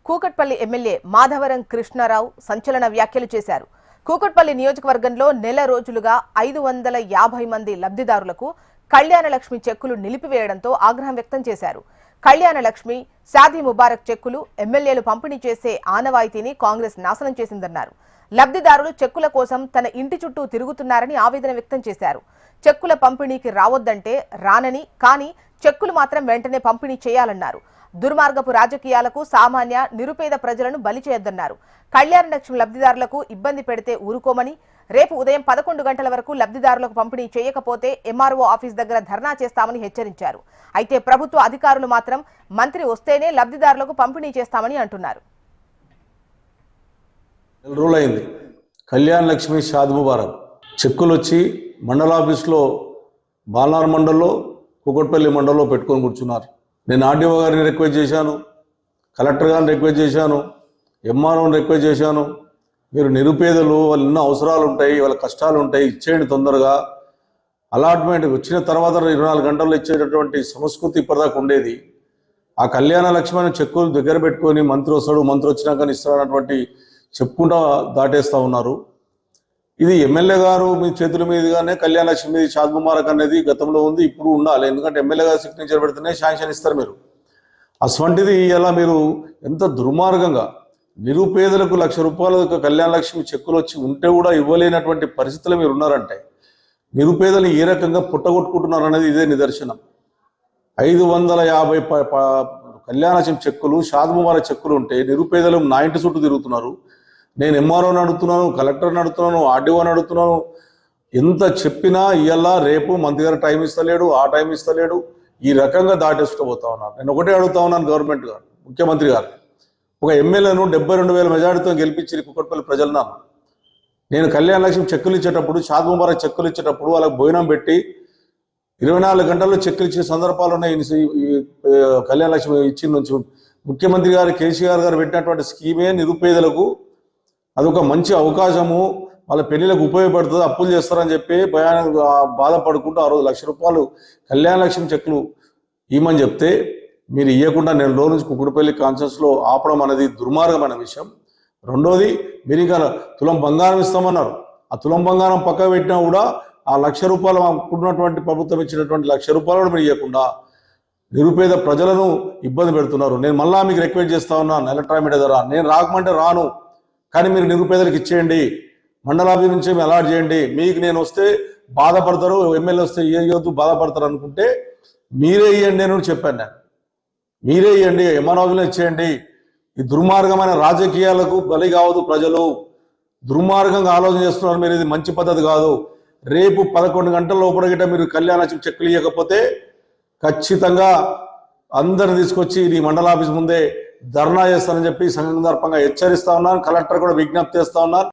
Kukatpally MLA Madhavaram Krishnarao సంచలన వ్యాఖ్యలు చేశారు. కూకట్పల్లి నియోజకవర్గంలో నెల రోజులుగా 550 మంది లబ్ధిదారులకు కళ్యాణలక్ష్మి చెక్కులు నిలిపివేయడంతో ఆగ్రహం వ్యక్తం చేశారు. కళ్యాణలక్ష్మి, షాదీ ముబారక్ చెక్కులు ఎమ్మెల్యేలు పంపిణీ చేసే ఆనవాయితీని కాంగ్రెస్ నాశనం చేసిందన్నారు. లబ్ధిదారులు చెక్కుల కోసం తన ఇంటి చుట్టూ తిరుగుతున్నారని ఆవేదన వ్యక్తం చేశారు. చెక్కుల పంపిణీకి రావొద్దంటే రానని, కానీ చెక్కులు మాత్రం వెంటనే పంపిణీ చేయాలన్నారు. దుర్మార్గపు రాజకీయాలకు సామాన్య నిరుపేద ప్రజలను బలి చేయొద్దన్నారు. కళ్యాణలక్ష్మి లబ్ధిదారులకు ఇబ్బంది పెడితే ఊరుకోమని, రేపు ఉదయం 11 గంటల వరకు లబ్ధిదారులకు పంపిణీ చేయకపోతే ఎంఆర్ఓ ఆఫీస్ దగ్గర ధర్నా చేస్తామని హెచ్చరించారు. అయితే ప్రభుత్వ అధికారులు మాత్రం మంత్రి వస్తేనే లబ్ధిదారులకు పంపిణీ చేస్తామని అంటున్నారు. రోజులైంది కళ్యాణలక్ష్మి, షాదీ ముబారక్ చెక్కులు వచ్చి మండలాఫీస్లో బాలనార్ మండల్లో, కూకట్పల్లి మండల్లో పెట్టుకొని కూర్చున్నారు. నేను ఆర్డీఓ గారిని రిక్వెస్ట్ చేశాను, కలెక్టర్ గారిని రిక్వెస్ట్ చేశాను, ఎంఆర్ఓని రిక్వెస్ట్ చేశాను. మీరు నిరుపేదలు, వాళ్ళు ఎన్నో అవసరాలు ఉంటాయి, వాళ్ళ కష్టాలు ఉంటాయి, ఇచ్చేయండి తొందరగా. అలాట్మెంట్ వచ్చిన తర్వాత 24 గంటల్లో ఇచ్చేటటువంటి సంస్కృతి ఇప్పటిదాకా ఉండేది. ఆ కళ్యాణ లక్ష్మి చెక్కులు దగ్గర పెట్టుకొని మంత్రి వస్తాడు, మంత్రి వచ్చినాక ఇస్తాడన్నటువంటి చెప్పుకుంటా దాటేస్తూ ఉన్నారు. ఇది ఎమ్మెల్యే గారు మీ చేతుల మీదుగానే కళ్యాణ లక్ష్మి, షాదీ ముబారక్ అనేది గతంలో ఉంది, ఇప్పుడు ఉండాలి. ఎందుకంటే ఎమ్మెల్యే గారు సిగ్నేచర్ పెడితేనే శాంక్షన్ ఇస్తారు మీరు. అటువంటిది ఇలా మీరు ఎంత దుర్మార్గంగా నిరుపేదలకు ₹1,00,000 కళ్యాణ లక్ష్మి చెక్కులు వచ్చి ఉంటే కూడా ఇవ్వలేనటువంటి పరిస్థితులు మీరు ఉన్నారంటే నిరుపేదలు ఏ రకంగా పుట్టగొట్టుకుంటున్నారు అనేది ఇదే నిదర్శనం. 550 కళ్యాణ లక్ష్మి చెక్కులు, షాదీ ముబారక్ చెక్కులు ఉంటే నిరుపేదలు నా ఇంటి చుట్టూ తిరుగుతున్నారు. నేను ఎంఆర్ఓని అడుగుతున్నాను, కలెక్టర్ని అడుగుతున్నాను, ఆర్డీఓని అడుగుతున్నాను. ఎంత చెప్పినా ఇవాళ రేపు మంత్రి గారు టైం ఇస్తలేడు, ఆ టైం ఇస్తలేడు. ఈ రకంగా దాటేసుకుపోతా ఉన్నారు. నేను ఒకటే అడుగుతా ఉన్నాను గవర్నమెంట్ గారు, ముఖ్యమంత్రి గారు. ఒక ఎమ్మెల్యేను 72,000 మెజార్టీతో గెలిపించి కూకట్పల్లి ప్రజలను నేను కళ్యాణ లక్ష్మి చెక్కులు ఇచ్చేటప్పుడు, షాదీ ముబారక్ చెక్కులు ఇచ్చేటప్పుడు వాళ్ళకి భోజనం పెట్టి 24 గంటల్లో చెక్కులు ఇచ్చే సందర్భాలు ఉన్నాయి. కళ్యాణ లక్ష్మి ఇచ్చిన నుంచి ముఖ్యమంత్రి గారు కేసీఆర్ గారు పెట్టినటువంటి స్కీమే నిరుపేదలకు అదొక మంచి అవకాశము, వాళ్ళ పెళ్లిలకు ఉపయోగపడుతుంది, అప్పులు చేస్తారని చెప్పి బాధపడుకుంటూ ఆ రోజు ₹1,00,000 కళ్యాణ లక్ష్మి చెక్కులు ఇవ్వమని చెప్తే మీరు ఇవ్వకుండా నెల రోజుల నుంచి కూకట్పల్లి కాన్ఫరెన్స్లో ఆపడం అనేది దుర్మార్గమైన విషయం. రెండోది, మీరు ఇంకా తులం బంగారం ఇస్తామన్నారు. ఆ తులం బంగారం పక్క పెట్టినా కూడా ఆ ₹1,00,000 ఉన్నటువంటి ప్రభుత్వం ఇచ్చినటువంటి ₹1,00,000 కూడా మీరు ఇవ్వకుండా నిరుపేద ప్రజలను ఇబ్బంది పెడుతున్నారు. నేను మళ్ళా మీకు రిక్వెస్ట్ చేస్తా ఉన్నాను, ఎలక్ట్రానిక్ మీడియా ద్వారా, నేను రాకమంటే రాను, కానీ మీరు నిరుపేదలకు ఇచ్చేయండి, మండలాభి నుంచి అలాట్ చేయండి. మీకు నేను వస్తే బాధపడతారు, ఎమ్మెల్యే వస్తే ఇవ్వద్దు బాధపడతారు అనుకుంటే మీరే ఇవ్వండి అని చెప్పాను. నేను మీరే ఇవ్వండి, ఎంఆర్ఓలో ఇచ్చేయండి. ఈ దుర్మార్గమైన రాజకీయాలకు బలి కావద్దు ప్రజలు. దుర్మార్గంగా ఆలోచన చేస్తున్నారు మీరు, ఇది మంచి పద్ధతి కాదు. రేపు 11 గంటల లోపల గిట్ట మీరు కళ్యాణ చెక్కులు ఇవ్వకపోతే ఖచ్చితంగా అందరిని తీసుకొచ్చి ఈ మండలాఫీస్ ముందే ధర్నా చేస్తానని చెప్పి సందర్భంగా హెచ్చరిస్తా ఉన్నాను. కలెక్టర్ కూడా విజ్ఞప్తి చేస్తా ఉన్నారు.